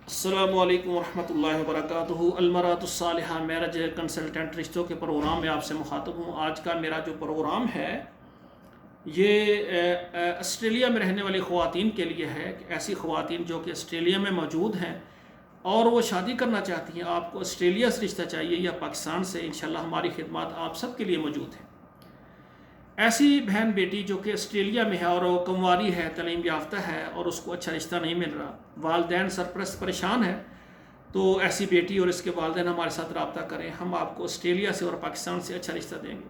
السلام علیکم ورحمۃ اللہ وبرکاتہ۔ المرأۃ الصالحہ میرج کنسلٹنٹ رشتوں کے پروگرام میں آپ سے مخاطب ہوں۔ آج کا میرا جو پروگرام ہے یہ آسٹریلیا میں رہنے والی خواتین کے لیے ہے، کہ ایسی خواتین جو کہ آسٹریلیا میں موجود ہیں اور وہ شادی کرنا چاہتی ہیں، آپ کو آسٹریلیا سے رشتہ چاہیے یا پاکستان سے، انشاءاللہ ہماری خدمات آپ سب کے لیے موجود ہیں۔ ایسی بہن بیٹی جو کہ آسٹریلیا میں ہے اور وہ کمواری ہے، تعلیم یافتہ ہے اور اس کو اچھا رشتہ نہیں مل رہا، والدین سرپرست پریشان ہیں، تو ایسی بیٹی اور اس کے والدین ہمارے ساتھ رابطہ کریں، ہم آپ کو آسٹریلیا سے اور پاکستان سے اچھا رشتہ دیں گے۔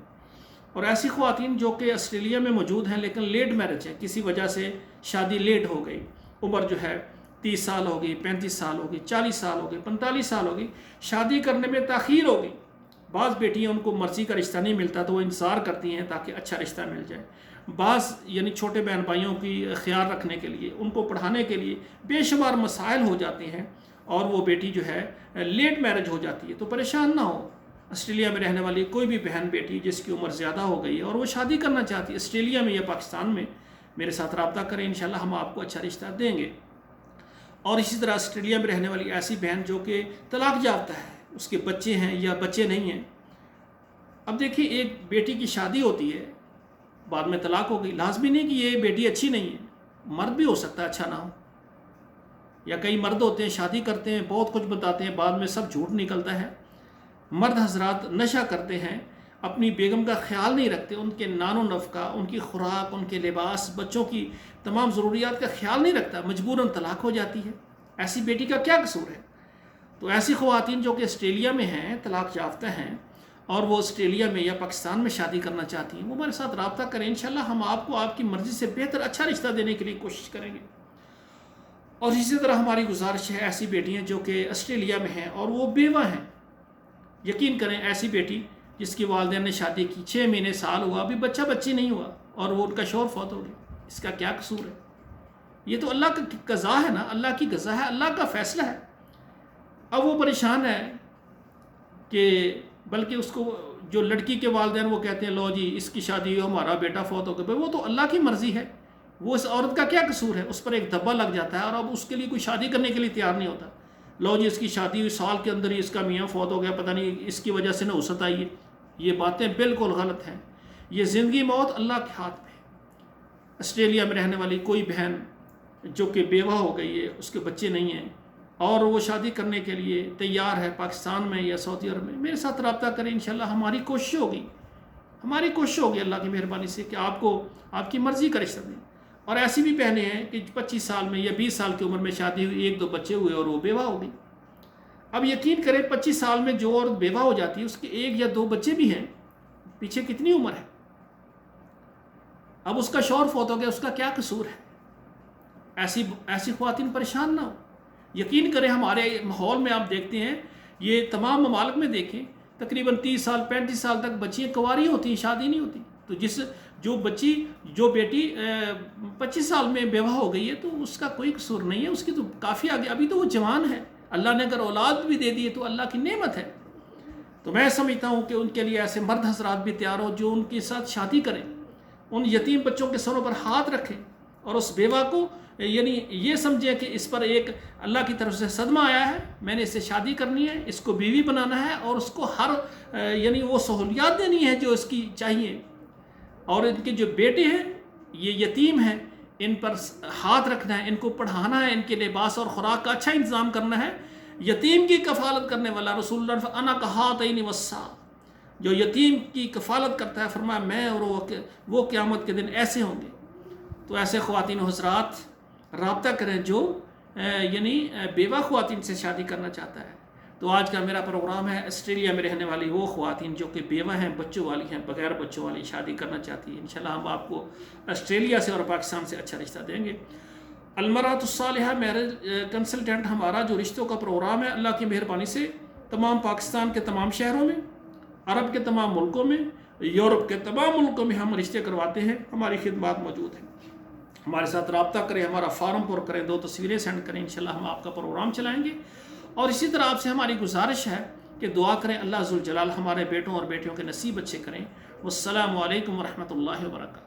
اور ایسی خواتین جو کہ آسٹریلیا میں موجود ہیں لیکن لیٹ میرج ہے، کسی وجہ سے شادی لیٹ ہو گئی، عمر جو ہے 30 سال ہو گئی، 35 سال ہو گئی، 40 سال ہو گئی، 45 سال ہو گئی، شادی کرنے میں تاخیر ہو گئی۔ بعض بیٹیاں ان کو مرضی کا رشتہ نہیں ملتا تو وہ انتظار کرتی ہیں تاکہ اچھا رشتہ مل جائے۔ بعض چھوٹے بہن بھائیوں کی خیال رکھنے کے لیے، ان کو پڑھانے کے لیے بے شمار مسائل ہو جاتے ہیں اور وہ بیٹی جو ہے لیٹ میرج ہو جاتی ہے، تو پریشان نہ ہو۔ آسٹریلیا میں رہنے والی کوئی بھی بہن بیٹی جس کی عمر زیادہ ہو گئی ہے اور وہ شادی کرنا چاہتی ہے آسٹریلیا میں یا پاکستان میں، میرے ساتھ رابطہ کریں، انشاءاللہ ہم آپ کو اچھا رشتہ دیں گے۔ اور اسی طرح آسٹریلیا میں رہنے والی ایسی بہن جو کہ طلاق یافتہ ہے، اس کے بچے ہیں یا بچے نہیں ہیں۔ اب دیکھیں، ایک بیٹی کی شادی ہوتی ہے، بعد میں طلاق ہو گئی، لازمی نہیں کہ یہ بیٹی اچھی نہیں ہے، مرد بھی ہو سکتا ہے اچھا نہ ہو، یا کئی مرد ہوتے ہیں شادی کرتے ہیں، بہت کچھ بتاتے ہیں، بعد میں سب جھوٹ نکلتا ہے۔ مرد حضرات نشہ کرتے ہیں، اپنی بیگم کا خیال نہیں رکھتے، ان کے نان و نفقہ، ان کی خوراک، ان کے لباس، بچوں کی تمام ضروریات کا خیال نہیں رکھتا، مجبوراً طلاق ہو جاتی ہے۔ ایسی بیٹی کا کیا قصور ہے؟ تو ایسی خواتین جو کہ آسٹریلیا میں ہیں، طلاق یافتہ ہیں اور وہ آسٹریلیا میں یا پاکستان میں شادی کرنا چاہتی ہیں، وہ ہمارے ساتھ رابطہ کریں، انشاءاللہ ہم آپ کو آپ کی مرضی سے بہتر اچھا رشتہ دینے کے لیے کوشش کریں گے۔ اور اسی طرح ہماری گزارش ہے، ایسی بیٹیاں جو کہ آسٹریلیا میں ہیں اور وہ بیوہ ہیں، یقین کریں، ایسی بیٹی جس کی والدین نے شادی کی، 6 مہینے سال ہوا، ابھی بچی نہیں ہوا اور وہ ان کا شوہر فوت ہو گیا، اس کا کیا قصور ہے؟ یہ تو اللہ کی قضا ہے نا، اللہ کی قضا ہے، اللہ کا فیصلہ ہے۔ اب وہ پریشان ہے کہ بلکہ اس کو جو لڑکی کے والدین وہ کہتے ہیں لو جی اس کی شادی ہو، ہمارا بیٹا فوت ہو گیا، بھائی وہ تو اللہ کی مرضی ہے، وہ اس عورت کا کیا قصور ہے؟ اس پر ایک دھبا لگ جاتا ہے اور اب اس کے لیے کوئی شادی کرنے کے لیے تیار نہیں ہوتا۔ لو جی اس کی شادی ہوئی، سال کے اندر ہی اس کا میاں فوت ہو گیا، پتہ نہیں اس کی وجہ سے نحوست آئی ہے۔ یہ باتیں بالکل غلط ہیں، یہ زندگی موت اللہ کے ہاتھ میں ہے۔ آسٹریلیا میں رہنے والی کوئی بہن جو کہ بیوہ ہو گئی ہے، اس کے بچے نہیں ہیں اور وہ شادی کرنے کے لیے تیار ہے پاکستان میں یا سعودی عرب میں، میرے ساتھ رابطہ کریں، انشاءاللہ ہماری کوشش ہوگی اللہ کی مہربانی سے کہ آپ کو آپ کی مرضی کا رشتہ دیں۔ اور ایسی بھی بہنیں ہیں کہ 25 سال میں یا 20 سال کی عمر میں شادی ہوئی، 1-2 بچے ہوئے اور وہ بیوہ ہو گئی۔ اب یقین کریں، 25 سال میں جو عورت بیوہ ہو جاتی ہے اس کے 1 یا 2 بچے بھی ہیں، پیچھے کتنی عمر ہے؟ اب اس کا شوہر فوت ہو گیا، اس کا کیا قصور ہے؟ ایسی خواتین پریشان نہ ہو۔ یقین کریں، ہمارے ماحول میں آپ دیکھتے ہیں، یہ تمام ممالک میں دیکھیں، تقریباً 30 سال 35 سال تک بچیاں کنواری ہوتی ہیں، شادی نہیں ہوتی۔ تو جو بیٹی 25 سال میں بیوہ ہو گئی ہے تو اس کا کوئی قصور نہیں ہے، اس کی تو کافی آگے، ابھی تو وہ جوان ہے، اللہ نے اگر اولاد بھی دے دی ہے تو اللہ کی نعمت ہے۔ تو میں سمجھتا ہوں کہ ان کے لیے ایسے مرد حضرات بھی تیار ہو جو ان کے ساتھ شادی کریں، ان یتیم بچوں کے سروں پر ہاتھ رکھیں اور اس بیوہ کو یہ سمجھیں کہ اس پر ایک اللہ کی طرف سے صدمہ آیا ہے، میں نے اس سے شادی کرنی ہے، اس کو بیوی بنانا ہے اور اس کو ہر وہ سہولیات دینی ہے جو اس کی چاہیے۔ اور ان کے جو بیٹے ہیں یہ یتیم ہیں، ان پر ہاتھ رکھنا ہے، ان کو پڑھانا ہے، ان کے لباس اور خوراک کا اچھا انتظام کرنا ہے۔ یتیم کی کفالت کرنے والا رسول اللہ انا کہاتین وصا، جو یتیم کی کفالت کرتا ہے، فرمایا میں اور وہ قیامت کے دن ایسے ہوں گے۔ تو ایسے خواتین و حضرات رابطہ کریں جو بیوہ خواتین سے شادی کرنا چاہتا ہے۔ تو آج کا میرا پروگرام ہے آسٹریلیا میں رہنے والی وہ خواتین جو کہ بیوہ ہیں، بچوں والی ہیں، بغیر بچوں والی شادی کرنا چاہتی ہیں، انشاءاللہ ہم آپ کو آسٹریلیا سے اور پاکستان سے اچھا رشتہ دیں گے۔ المرأۃ الصالحہ میرج کنسلٹنٹ ہمارا جو رشتوں کا پروگرام ہے، اللہ کی مہربانی سے تمام پاکستان کے تمام شہروں میں، عرب کے تمام ملکوں میں، یورپ کے تمام ملکوں میں ہم رشتے کرواتے ہیں، ہماری خدمات موجود ہیں۔ ہمارے ساتھ رابطہ کریں، ہمارا فارم پر کریں، 2 تصویریں سینڈ کریں، انشاءاللہ ہم آپ کا پروگرام چلائیں گے۔ اور اسی طرح آپ سے ہماری گزارش ہے کہ دعا کریں، اللہ ذوالجلال ہمارے بیٹوں اور بیٹیوں کے نصیب اچھے کریں۔ والسلام علیکم ورحمۃ اللہ وبرکاتہ۔